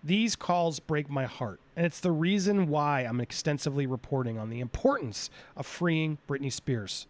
These calls break my heart, and it's the reason why I'm extensively reporting on the importance of freeing Britney Spears.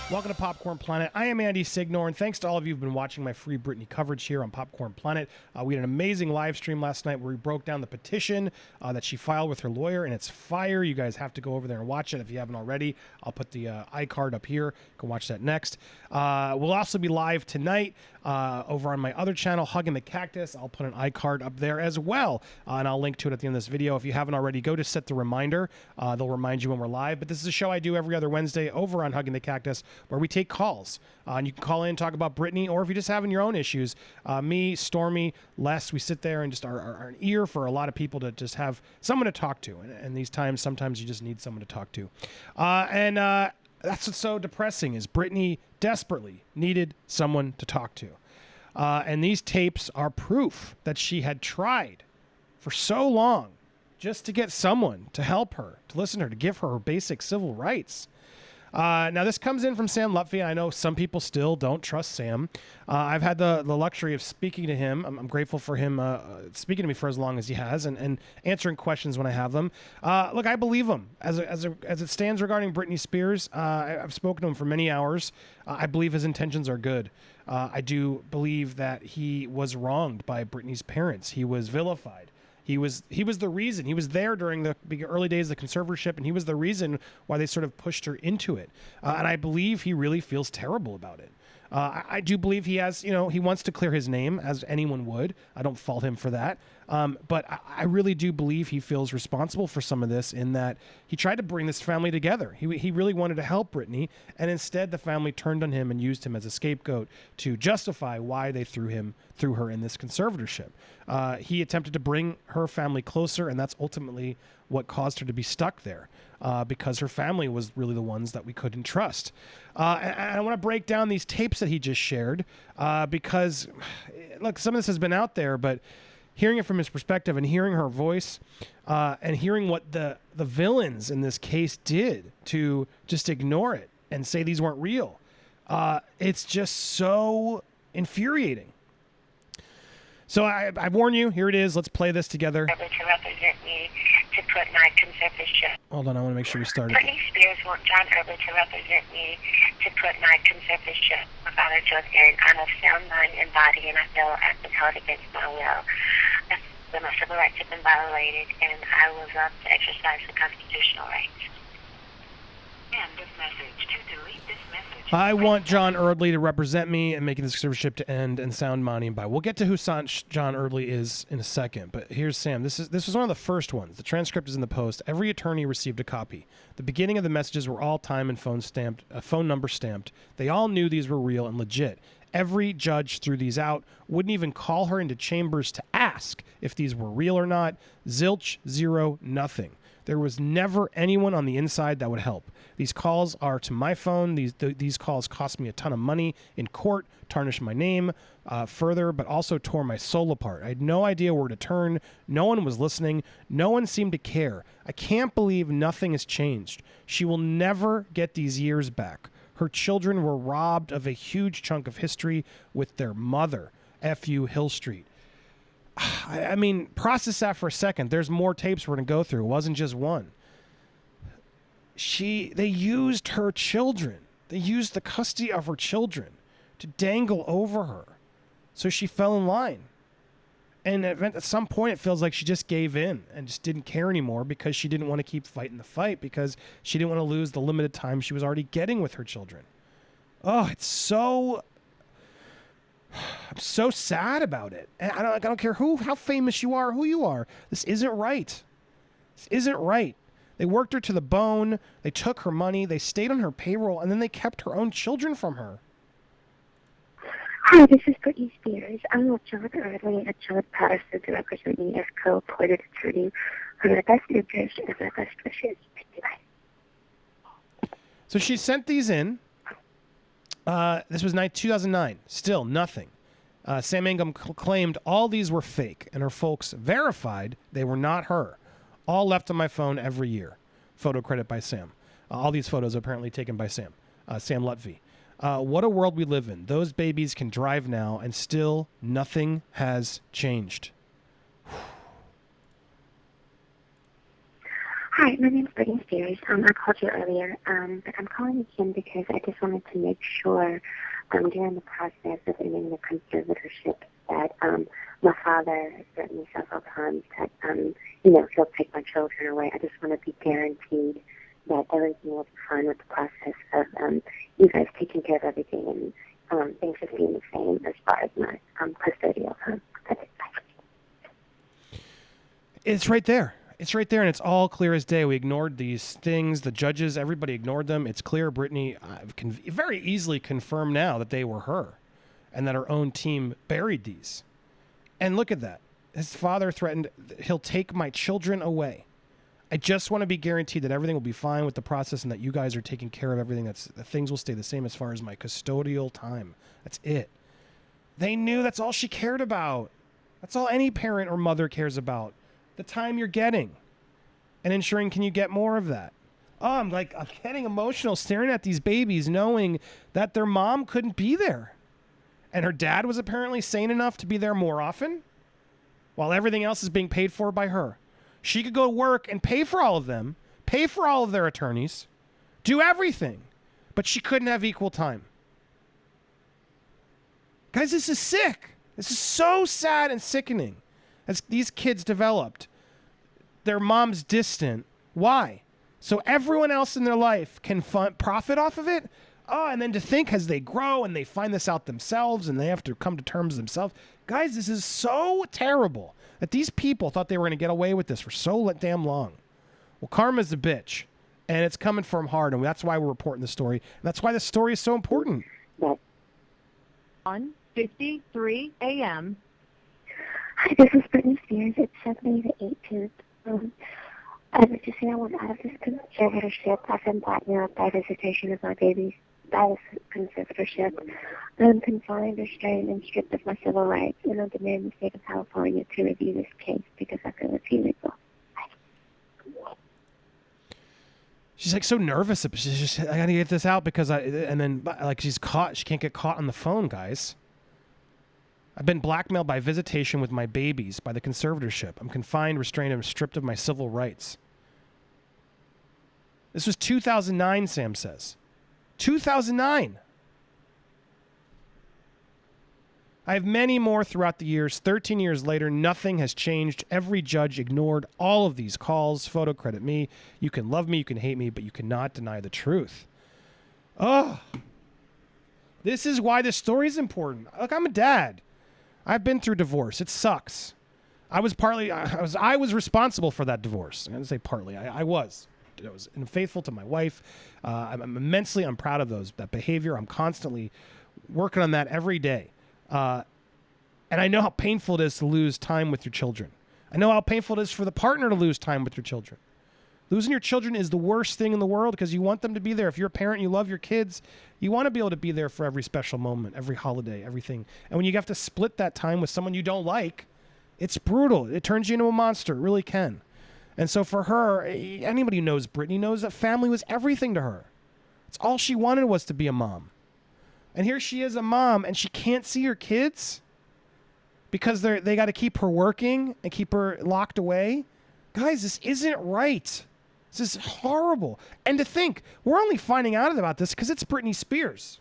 Welcome to Popcorn Planet. I am Andy Signore, and thanks to all of you who've been watching my free Britney coverage here on Popcorn Planet. We had an amazing live stream last night where we broke down the petition that she filed with her lawyer, and it's fire. You guys have to go over there and watch it if you haven't already. I'll put the iCard up here. You can watch that next. We'll also be live tonight over on my other channel, Hugging the Cactus. I'll put an iCard up there as well, and I'll link to it at the end of this video. If you haven't already, go to set the reminder. They'll remind you when we're live. But this is a show I do every other Wednesday over on Hugging the Cactus, where we take calls. And you can call in and talk about Britney, or if you're just having your own issues, me, Stormy, Les, we sit there and just are an ear for a lot of people to just have someone to talk to. And these times, sometimes you just need someone to talk to. That's what's so depressing, is Britney desperately needed someone to talk to. And these tapes are proof that she had tried for so long just to get someone to help her, to listen to her, to give her basic civil rights. Now, this comes in from Sam Lutfi, and I know some people still don't trust Sam. I've had the luxury of speaking to him. I'm grateful for him speaking to me for as long as he has and answering questions when I have them. Look, I believe him. As it stands regarding Britney Spears, I've spoken to him for many hours. I believe his intentions are good. I do believe that he was wronged by Britney's parents. He was vilified. He was the reason. He was there during the early days of the conservatorship, and he was the reason why they sort of pushed her into it. And I believe he really feels terrible about it. I do believe he has, he wants to clear his name, as anyone would. I don't fault him for that. But I really do believe he feels responsible for some of this, in that he tried to bring this family together. He really wanted to help Britney, and instead the family turned on him and used him as a scapegoat to justify why they threw her in this conservatorship. He attempted to bring her family closer, and that's ultimately what caused her to be stuck there, because her family was really the ones that we couldn't trust. And I want to break down these tapes that he just shared, because, look, some of this has been out there, but hearing it from his perspective and hearing her voice, and hearing what the villains in this case did to just ignore it and say these weren't real, it's just so infuriating. So I warn you, here it is. Let's play this together. To represent me, to put my conservatorship. Hold on, I want to make sure we start it. Britney Spears want John Erber to represent me, to put my conservatorship of other children. I'm of sound mind and body, and I feel I've been held against my will. My civil rights have been violated, and I was up to exercise the constitutional rights. End this message. To delete this message, I want John Erdley to represent me and making this conservatorship to end and sound money and buy. We'll get to who John Erdley is in a second, but here's Sam. This was one of the first ones. The transcript is in the post. Every attorney received a copy. The beginning of the messages were all time and phone number stamped. They all knew these were real and legit. Every judge threw these out, wouldn't even call her into chambers to ask if these were real or not. Zilch, zero, nothing. There was never anyone on the inside that would help. These calls are to my phone. These calls cost me a ton of money in court, tarnished my name further, but also tore my soul apart. I had no idea where to turn. No one was listening. No one seemed to care. I can't believe nothing has changed. She will never get these years back. Her children were robbed of a huge chunk of history with their mother. F.U. Hill Street. I mean, process that for a second. There's more tapes we're going to go through. It wasn't just one. They used her children. They used the custody of her children to dangle over her. So she fell in line. And at some point, it feels like she just gave in and just didn't care anymore, because she didn't want to keep fighting the fight, because she didn't want to lose the limited time she was already getting with her children. Oh, it's so... I'm so sad about it. And I don't care how famous you are, who you are. This isn't right. This isn't right. They worked her to the bone. They took her money. They stayed on her payroll, and then they kept her own children from her. Hi, this is Britney Spears. I'm with John Erdley, a child pastor to represent me as co-appointed attorney on my best interest and my best wishes. So she sent these in. This was 2009. Still nothing. Sam Ingham claimed all these were fake, and her folks verified they were not her. All left on my phone every year. Photo credit by Sam. All these photos are apparently taken by Sam. Sam Lutfi. What a world we live in. Those babies can drive now, and still nothing has changed. Hi, my name is Britney Spears. I called you earlier, but I'm calling again because I just wanted to make sure during the process of ending the conservatorship that my father has threatened me several times that, he'll take my children away. I just want to be guaranteed that everything will be fine with the process of you guys taking care of everything and things just being the same as far as my custodial time. That's it. Bye. It's right there. It's right there, and it's all clear as day. We ignored these things. The judges, everybody ignored them. It's clear. Britney can very easily confirm now that they were her and that her own team buried these. And look at that. His father threatened, he'll take my children away. I just want to be guaranteed that everything will be fine with the process and that you guys are taking care of everything. That things will stay the same as far as my custodial time. That's it. They knew that's all she cared about. That's all any parent or mother cares about. The time you're getting and ensuring, can you get more of that? Oh, I'm getting emotional staring at these babies knowing that their mom couldn't be there. And her dad was apparently sane enough to be there more often while everything else is being paid for by her. She could go to work and pay for all of them, pay for all of their attorneys, do everything, but she couldn't have equal time. Guys, this is sick. This is so sad and sickening. As these kids developed, their mom's distant. Why? So everyone else in their life can profit off of it? Oh, and then to think as they grow and they find this out themselves and they have to come to terms themselves. Guys, this is so terrible that these people thought they were going to get away with this for so damn long. Well, karma's a bitch, and it's coming for them hard, and that's why we're reporting the story. And that's why the story is so important. 1:53 a.m. Hi, this is Britney Spears. It's Sunday the 18th. I was just saying I want out of this conservatorship. I've been blackmailed by visitation of my babies by this conservatorship. I'm confined, restrained, and stripped of my civil rights, and I'm demanding the state of California to review this case because I feel it's illegal. She's so nervous. She's just, I gotta get this out because she's caught. She can't get caught on the phone, guys. I've been blackmailed by visitation with my babies by the conservatorship. I'm confined, restrained, and stripped of my civil rights. This was 2009, Sam says. 2009. I have many more throughout the years. 13 years later, nothing has changed. Every judge ignored all of these calls. Photo credit me. You can love me, you can hate me, but you cannot deny the truth. Oh, this is why this story is important. Look, I'm a dad. I've been through divorce. It sucks. I was responsible for that divorce. I didn't say partly. I was unfaithful to my wife. I'm immensely unproud of that behavior. I'm constantly working on that every day. And I know how painful it is to lose time with your children. I know how painful it is for the partner to lose time with your children. Losing your children is the worst thing in the world because you want them to be there. If you're a parent, you love your kids, you want to be able to be there for every special moment, every holiday, everything. And when you have to split that time with someone you don't like, it's brutal. It turns you into a monster. It really can. And so for her, anybody who knows Britney knows that family was everything to her. It's all she wanted was to be a mom. And here she is, a mom, and she can't see her kids because they got to keep her working and keep her locked away. Guys, this isn't right. This is horrible. And to think, we're only finding out about this because it's Britney Spears.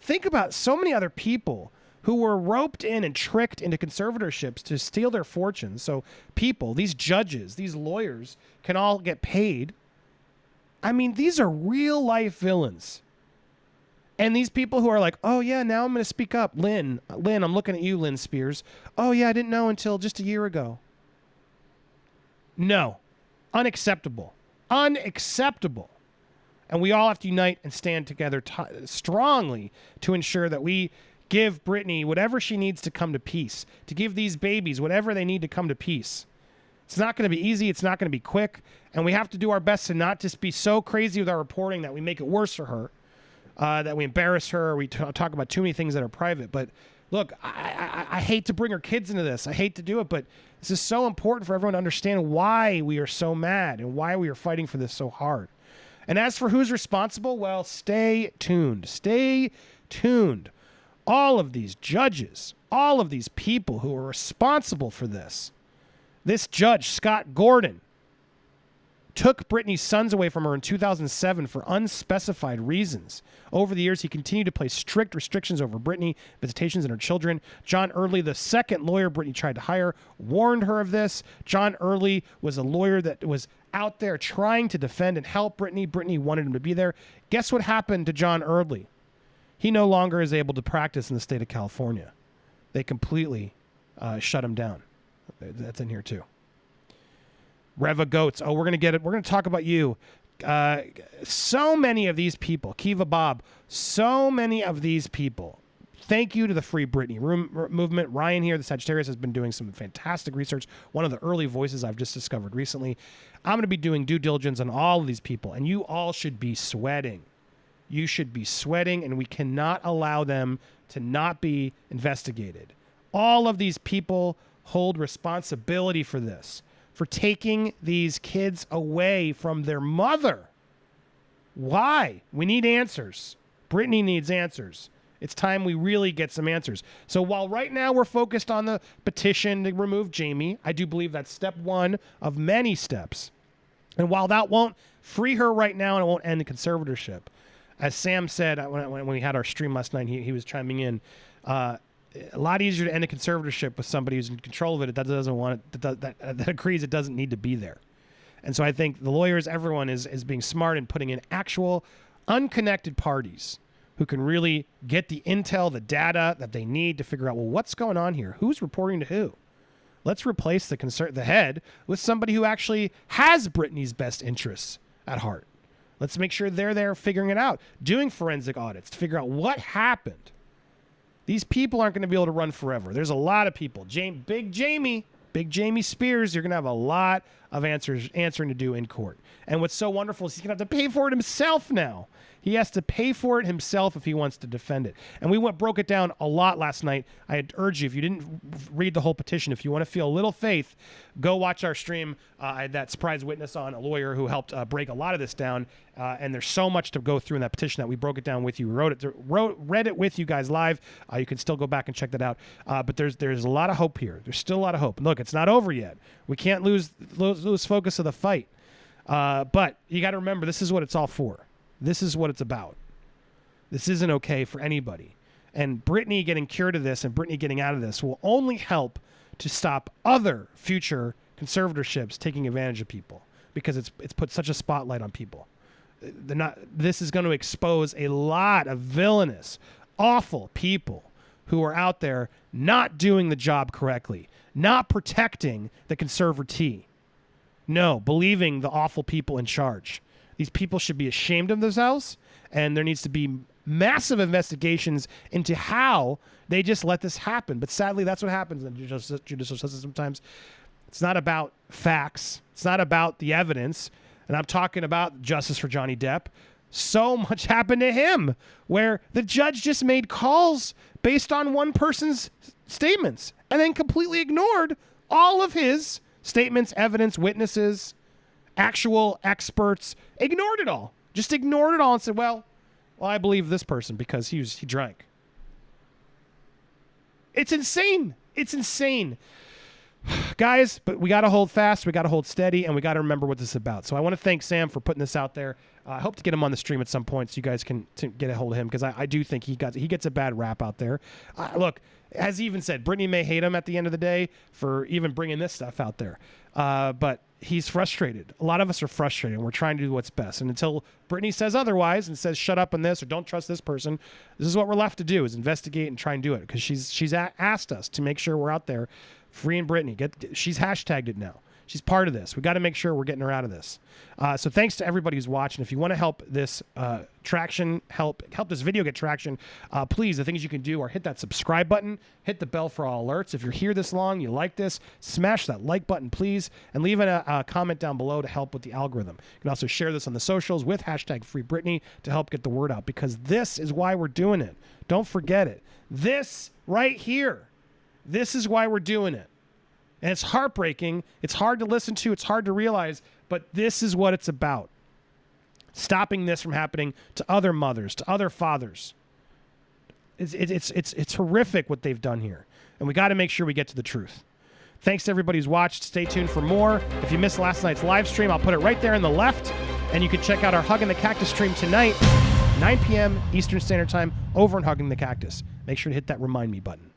Think about so many other people who were roped in and tricked into conservatorships to steal their fortunes. So people, these judges, these lawyers can all get paid. I mean, these are real life villains. And these people who are like, oh yeah, now I'm going to speak up. Lynn, I'm looking at you, Lynn Spears. Oh yeah, I didn't know until just a year ago. No, unacceptable. Unacceptable. And we all have to unite and stand together strongly to ensure that we give Britney whatever she needs to come to peace, to give these babies whatever they need to come to peace. It's not going to be easy. It's not going to be quick. And we have to do our best to not just be so crazy with our reporting that we make it worse for her, that we embarrass her, or we talk about too many things that are private. But look, I hate to bring her kids into this. I hate to do it, but this is so important for everyone to understand why we are so mad and why we are fighting for this so hard. And as for who's responsible, well, stay tuned. Stay tuned. All of these judges, all of these people who are responsible for this. This judge, Scott Gordon, took Britney's sons away from her in 2007 for unspecified reasons. Over the years, he continued to place strict restrictions over Britney, visitations, and her children. John Early, the second lawyer Britney tried to hire, warned her of this. John Early was a lawyer that was out there trying to defend and help Britney. Britney wanted him to be there. Guess what happened to John Early? He no longer is able to practice in the state of California. They completely shut him down. That's in here too. Reva Goats. Oh, we're going to get it. We're going to talk about you. So many of these people, Kiva Bob, so many of these people. Thank you to the Free Britney movement. Ryan here, the Sagittarius, has been doing some fantastic research. One of the early voices I've just discovered recently. I'm going to be doing due diligence on all of these people, and you all should be sweating. You should be sweating, and we cannot allow them to not be investigated. All of these people hold responsibility for this, for taking these kids away from their mother. Why? We need answers. Britney needs answers. It's time we really get some answers. So while right now we're focused on the petition to remove Jamie, I do believe that's step one of many steps. And while that won't free her right now and it won't end the conservatorship, as Sam said when we had our stream last night, he was chiming in, a lot easier to end a conservatorship with somebody who's in control of it that doesn't want it, that agrees it doesn't need to be there. And so I think the lawyers, everyone is being smart and putting in actual unconnected parties who can really get the intel, the data that they need to figure out, well, what's going on here? Who's reporting to who? Let's replace the head with somebody who actually has Britney's best interests at heart. Let's make sure they're there figuring it out, doing forensic audits to figure out what happened. These people aren't going to be able to run forever. There's a lot of people. Big Jamie Spears, you're going to have a lot of answering to do in court. And what's so wonderful is he's going to have to pay for it himself now. He has to pay for it himself if he wants to defend it. And we broke it down a lot last night. I had urged you, if you didn't read the whole petition, if you want to feel a little faith, go watch our stream. I had that surprise witness on, a lawyer who helped break a lot of this down. And there's so much to go through in that petition that we broke it down with you. Read it with you guys live. You can still go back and check that out. But there's a lot of hope here. There's still a lot of hope. And look, it's not over yet. We can't lose focus of the fight. But you got to remember, this is what it's all for. This is what it's about. This isn't okay for anybody. And Britney getting cured of this and Britney getting out of this will only help to stop other future conservatorships taking advantage of people, because it's put such a spotlight on people. This is going to expose a lot of villainous, awful people who are out there not doing the job correctly, not protecting the conservatee. No, believing the awful people in charge. These people should be ashamed of themselves, and there needs to be massive investigations into how they just let this happen. But sadly, that's what happens in judicial justice sometimes. It's not about facts. It's not about the evidence. And I'm talking about justice for Johnny Depp. So much happened to him where the judge just made calls based on one person's statements and then completely ignored all of his statements, evidence, witnesses, actual experts. Ignored it all. Just ignored it all and said, well, I believe this person because he drank. It's insane. It's insane. Guys, but we got to hold fast, we got to hold steady, and we got to remember what this is about. So I want to thank Sam for putting this out there. I hope to get him on the stream at some point so you guys can get a hold of him, because I do think he gets a bad rap out there. Look, as he even said, Britney may hate him at the end of the day for even bringing this stuff out there. But he's frustrated. A lot of us are frustrated, and we're trying to do what's best. And until Britney says otherwise and says, shut up on this or don't trust this person, this is what we're left to do, is investigate and try and do it, because she's asked us to make sure we're out there freeing Britney. She's hashtagged it now. She's part of this. We got to make sure we're getting her out of this. So thanks to everybody who's watching. If you want to help this traction, help this video get traction, please, the things you can do are hit that subscribe button, hit the bell for all alerts. If you're here this long, you like this, smash that like button, please, and leave a comment down below to help with the algorithm. You can also share this on the socials with hashtag Free Britney to help get the word out, because this is why we're doing it. Don't forget it. This right here. This is why we're doing it. And it's heartbreaking. It's hard to listen to. It's hard to realize. But this is what it's about. stopping this from happening to other mothers, to other fathers. It's horrific what they've done here, and we got to make sure we get to the truth. Thanks to everybody who's watched. Stay tuned for more. If you missed last night's live stream, I'll put it right there in the left, and you can check out our Hugging the Cactus stream tonight, 9 p.m. Eastern Standard Time, over on Hugging the Cactus. Make sure to hit that remind me button.